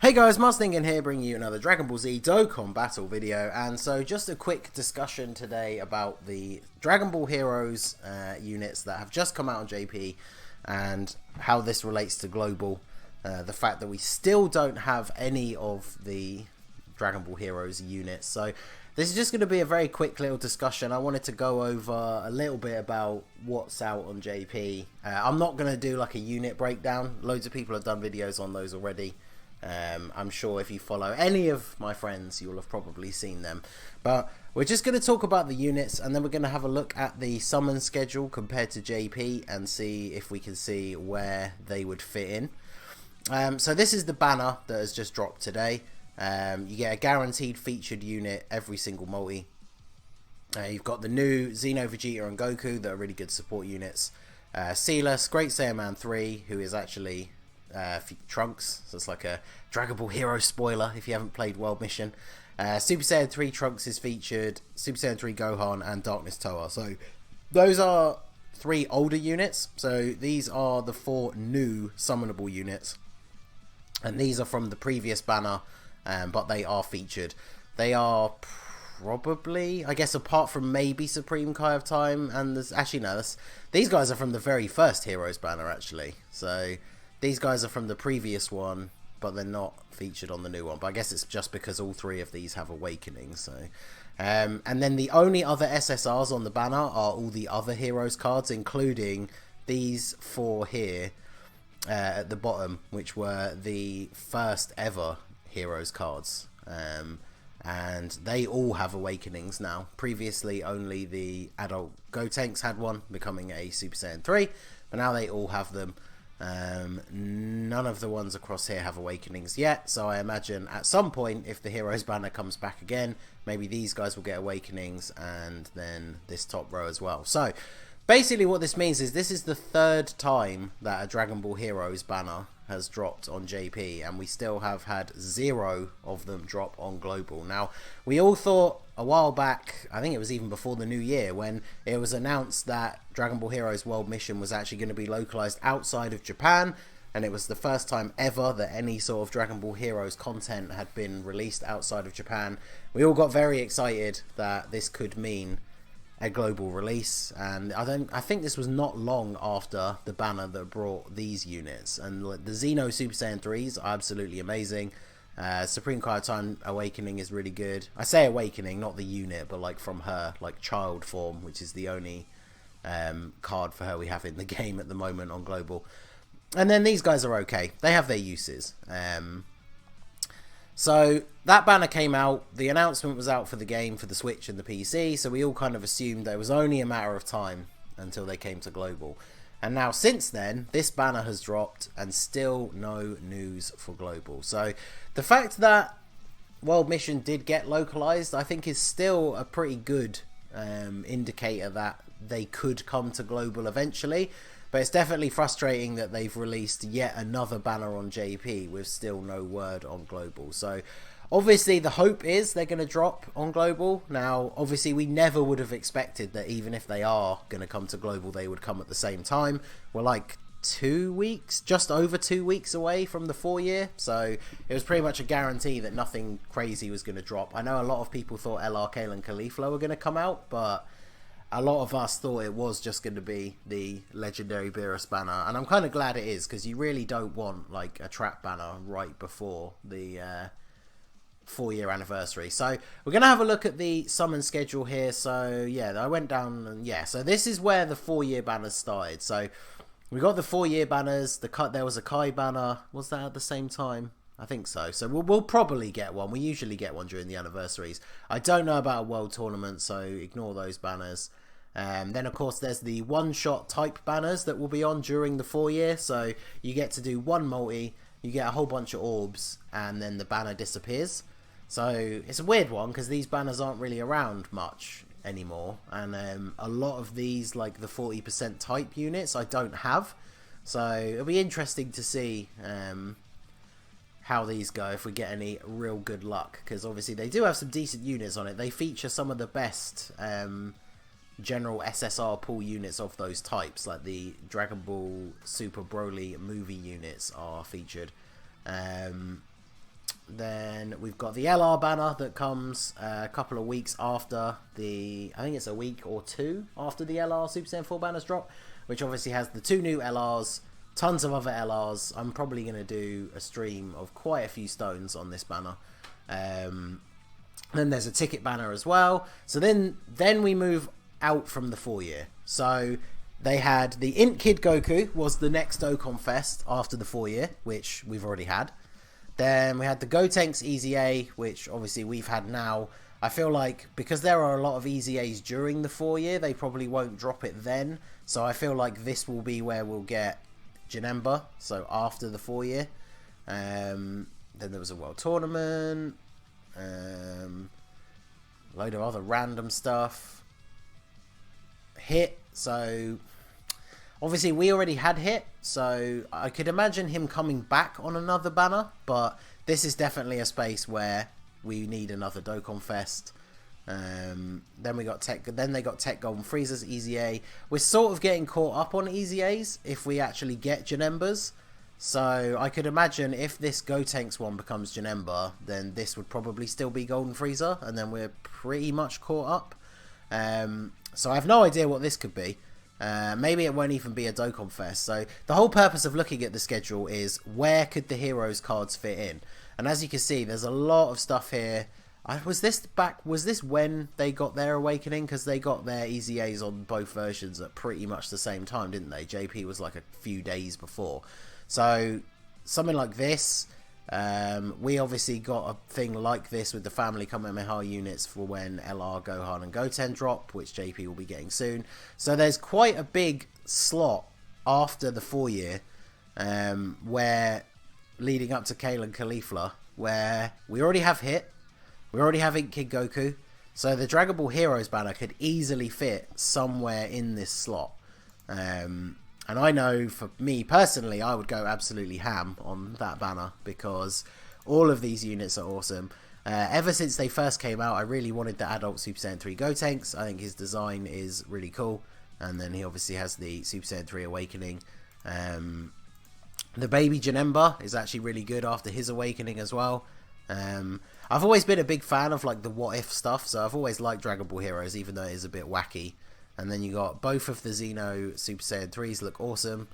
Hey guys, Ningen here, bringing you another Dragon Ball Z Dokkan Battle video. And so just a quick discussion today about the Dragon Ball Heroes units that have just come out on JP and how this relates to global. The fact that we still don't have any of the Dragon Ball Heroes units. So this is just going to be a very quick little discussion. I wanted to go over a little bit about what's out on JP. I'm not going to do like a unit breakdown. Loads of people have done videos on those already. I'm sure if you follow any of my friends, you'll have probably seen them. But we're just going to talk about the units, and then we're going to have a look at the summon schedule compared to JP and see if we can see where they would fit in. So this is the banner that has just dropped today. You get a guaranteed featured unit every single multi. You've got the new Xeno, Vegeta and Goku that are really good support units. Sealess, Great Saiyaman 3, who is actually Trunks, so it's like a Dragon Ball Hero spoiler if you haven't played World Mission. Super Saiyan 3 Trunks is featured, Super Saiyan 3 Gohan and Darkness Toa. So those are 3 older units, so these are the 4 new summonable units, and these are from the previous banner, but they are featured. They are probably, I guess, apart from maybe Supreme Kai of Time, and there's actually no, these guys are from the very first Heroes banner actually. So these guys are from the previous one, but they're not featured on the new one. But I guess it's just because all 3 of these have Awakenings. So, and then the only other SSRs on the banner are all the other Heroes cards, including these 4 here at the bottom, which were the first ever Heroes cards. And they all have Awakenings now. Previously, only the adult Gotenks had one, becoming a Super Saiyan 3. But now they all have them. None of the ones across here have Awakenings yet, so I imagine at some point, if the Heroes banner comes back again, maybe these guys will get Awakenings, and then this top row as well. So basically what this means is this is the 3rd time that a Dragon Ball Heroes banner has dropped on JP, and we still have had 0 of them drop on global. Now, we all thought a while back, I think it was even before the new year, when it was announced that Dragon Ball Heroes World Mission was actually going to be localized outside of Japan, and it was the first time ever that any sort of Dragon Ball Heroes content had been released outside of Japan. We all got very excited that this could mean a global release, and I think this was not long after the banner that brought these units. And the Xeno Super Saiyan 3s are absolutely amazing. Supreme Kai Time Awakening is really good. I say Awakening, not the unit, but like from her like child form, which is the only card for her we have in the game at the moment on global. And then these guys are okay. They have their uses. So that banner came out, the announcement was out for the game, for the Switch and the PC, so we all kind of assumed that it was only a matter of time until they came to global. And now since then, this banner has dropped and still no news for global. So the fact that World Mission did get localized, I think is still a pretty good indicator that they could come to global eventually. But it's definitely frustrating that they've released yet another banner on JP with still no word on global. So obviously the hope is they're going to drop on global. Now obviously we never would have expected that even if they are going to come to global, they would come at the same time. We're like 2 weeks, just over 2 weeks away from the 4-year. So it was pretty much a guarantee that nothing crazy was going to drop. I know a lot of people thought LRK and Caulifla were going to come out, but a lot of us thought it was just going to be the legendary Beerus banner, and I'm kind of glad it is, because you really don't want like a trap banner right before the 4-year anniversary. So we're going to have a look at the summon schedule here. So yeah, I went down, and yeah, so this is where the 4-year banners started. So we got the 4-year banners. There was a Kai banner. Was that at the same time? I think so. So we'll probably get one. We usually get one during the anniversaries. I don't know about a world tournament, so ignore those banners. Then of course there's the one-shot type banners that will be on during the 4-year. So you get to do one multi, you get a whole bunch of orbs, and then the banner disappears. So it's a weird one because these banners aren't really around much anymore, and a lot of these, like the 40% type units, I don't have. So it'll be interesting to see how these go, if we get any real good luck, because obviously they do have some decent units on it. They feature some of the best general SSR pool units of those types, like the Dragon Ball Super Broly movie units are featured. Then we've got the LR banner that comes a couple of weeks after I think it's a week or two after the LR Super Saiyan 4 banners drop, which obviously has the 2 new LRs, tons of other LRs. I'm probably going to do a stream of quite a few stones on this banner. Then there's a ticket banner as well. So then we move out from the 4-year. So they had the Int Kid Goku was the next Dokkan Fest after the 4-year, which we've already had. Then we had the Gotenks Easy A, which obviously we've had now. I feel like because there are a lot of Easy A's during the 4-year, they probably won't drop it then. So I feel like this will be where we'll get Janemba, so after the 4-year. Then there was a World Tournament. Load of other random stuff. Hit, so obviously we already had Hit, so I could imagine him coming back on another banner, but this is definitely a space where we need another Dokkan Fest. Then we got Tech. Then they got Tech Golden Freezers Easy A. We're sort of getting caught up on Easy A's if we actually get Janembas. So I could imagine if this Gotenks one becomes Janemba, then this would probably still be Golden Freezer, and then we're pretty much caught up. So I have no idea what this could be. Maybe it won't even be a Dokkan Fest. So the whole purpose of looking at the schedule is where could the Heroes cards fit in? And as you can see, there's a lot of stuff here. Was this when they got their Awakening? Because they got their Easy A's on both versions at pretty much the same time, didn't they? JP was like a few days before. So something like this. We obviously got a thing like this with the Family Kamehameha units for when LR, Gohan and Goten drop, which JP will be getting soon. So there's quite a big slot after the 4-year, where leading up to Kale and Caulifla, where we already have Hit, we already have Int Kid Goku, so the Dragon Ball Heroes banner could easily fit somewhere in this slot. And I know for me personally, I would go absolutely ham on that banner because all of these units are awesome. Ever since they first came out, I really wanted the adult Super Saiyan 3 Gotenks. I think his design is really cool. And then he obviously has the Super Saiyan 3 Awakening. The baby Janemba is actually really good after his Awakening as well. I've always been a big fan of like the what if stuff, so I've always liked Dragon Ball Heroes, even though it is a bit wacky. And then you got both of the Xeno Super Saiyan 3s look awesome.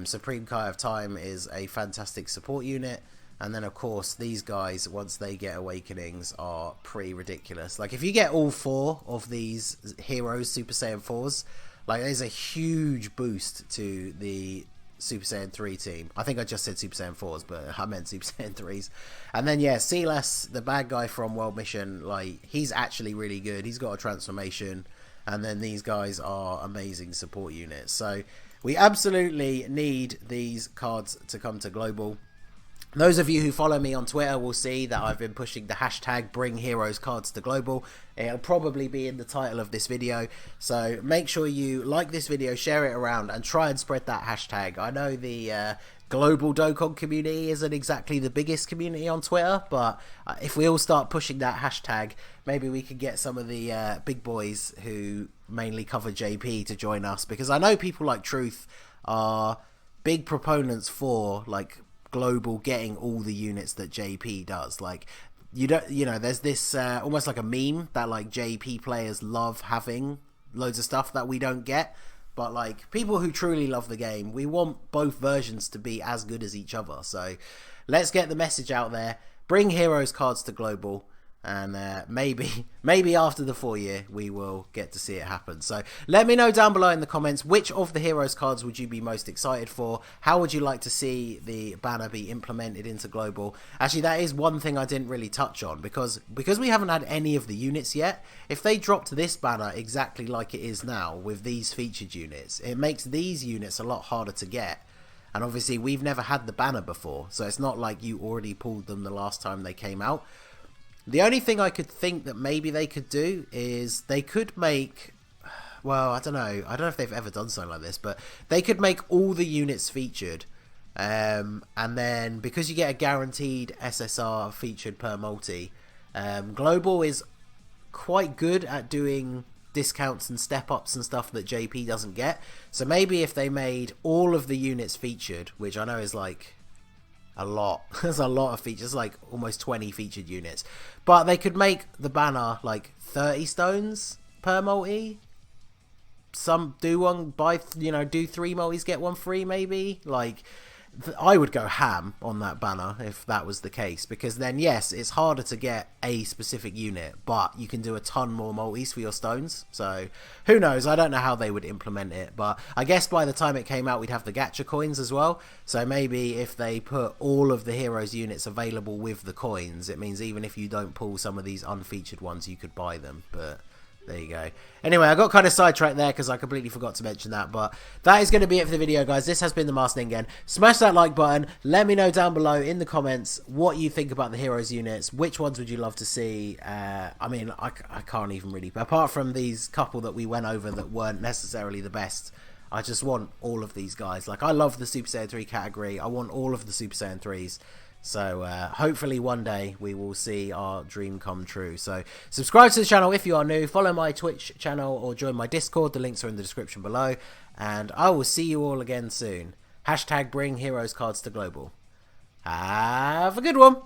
Supreme Kai of Time is a fantastic support unit. And then of course these guys, once they get Awakenings, are pretty ridiculous. Like if you get all 4 of these Heroes Super Saiyan 4s, like there's a huge boost to the Super Saiyan 3 team. I think I just said Super Saiyan 4s, but I meant Super Saiyan 3s. And then yeah, Silas, the bad guy from World Mission, like he's actually really good. He's got a transformation. And then these guys are amazing support units. So we absolutely need these cards to come to Global. Those of you who follow me on Twitter will see that I've been pushing the hashtag Bring Heroes Cards to Global. It'll probably be in the title of this video. So make sure you like this video, share it around, and try and spread that hashtag. I know the global Dokkan community isn't exactly the biggest community on Twitter, but if we all start pushing that hashtag, maybe we can get some of the big boys who mainly cover JP to join us, because I know people like Truth are big proponents for like Global getting all the units that JP does. Like there's this almost like a meme that like JP players love having loads of stuff that we don't get. But like people who truly love the game, we want both versions to be as good as each other. So let's get the message out there. Bring Heroes cards to Global. And maybe after the 4-year we will get to see it happen. So let me know down below in the comments, which of the Heroes cards would you be most excited for? How would you like to see the banner be implemented into Global? Actually, that is one thing I didn't really touch on, because we haven't had any of the units yet. If they dropped this banner exactly like it is now with these featured units, it makes these units a lot harder to get. And obviously we've never had the banner before, so it's not like you already pulled them the last time they came out. The only thing I could think that maybe they could do is they could make, well, I don't know if they've ever done something like this, but they could make all the units featured, and then because you get a guaranteed SSR featured per multi, Global is quite good at doing discounts and step ups and stuff that JP doesn't get. So maybe if they made all of the units featured, which I know is like a lot. There's a lot of features, like almost 20 featured units. But they could make the banner like 30 stones per multi. Some do one buy, you know, do 3 multis, get 1 free maybe. Like, I would go ham on that banner if that was the case, because then yes, it's harder to get a specific unit, but you can do a ton more multis for your stones. So who knows, I don't know how they would implement it, but I guess by the time it came out we'd have the gacha coins as well. So maybe if they put all of the heroes units available with the coins, it means even if you don't pull some of these unfeatured ones, you could buy them. But there you go. Anyway, I got kind of sidetracked there because I completely forgot to mention that. But that is going to be it for the video, guys. This has been the Masked Ningen. Smash that like button. Let me know down below in the comments what you think about the heroes units. Which ones would you love to see? I mean, I can't even really... Apart from these couple that we went over that weren't necessarily the best, I just want all of these guys. Like, I love the Super Saiyan 3 category. I want all of the Super Saiyan 3s. So hopefully one day we will see our dream come true. So subscribe to the channel if you are new, follow my Twitch channel or join my Discord. The links are in the description below, and I will see you all again soon. Hashtag bring heroes cards to global. Have a good one.